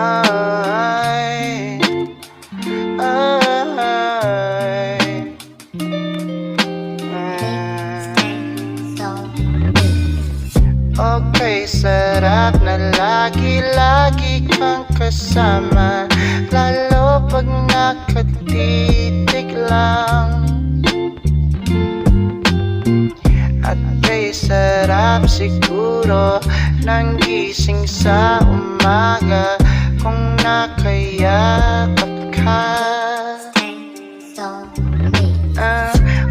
ay, ay. Okay, sarap na lagi-lagi kang kasama, lalo pag nakatitig lang. At kay sarap siguro ng gising sa umaga kung nakayakap ka.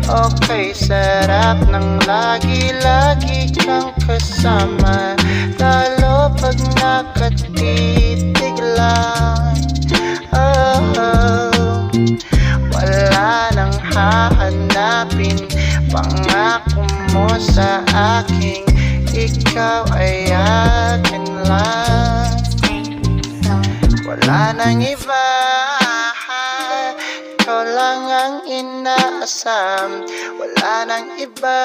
Okay, sarap ng lagi-lagi kang kasama, lalo pag nakatitig lang. Wala nang hahanapin, pangako mo sa aking ikaw ay akin lang. Wala nang iba, ikaw lang ang inaasam. Wala nang iba,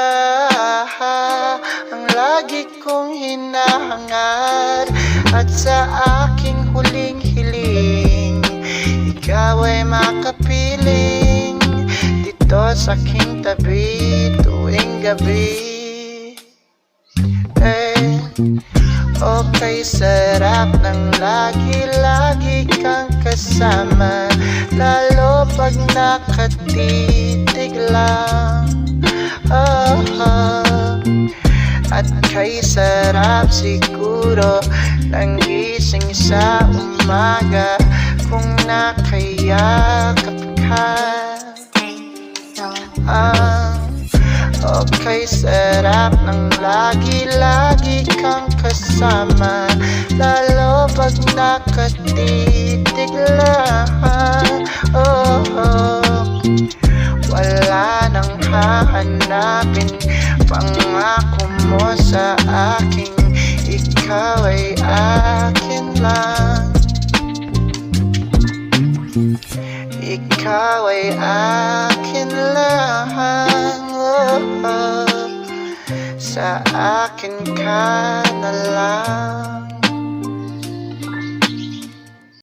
ang lagi kong hinahangad. At sa aking huling hiling, ikaw ay makapiling dito sa aking tabi tuwing gabi. Okay, sarap ng lagi-lagi kang kasama, lalo pag nakatitig lang. At kay sarap siguro ng gising sa umaga kung nakayakap ka. Okay, sarap ng lagi-lagi kang kasama, lalo pag nakatitig lang. Wala nang hahanapin, pangako mo sa aking ikaw ay akin lang. Ikaw ay akin lang. Sa akin ka na lang.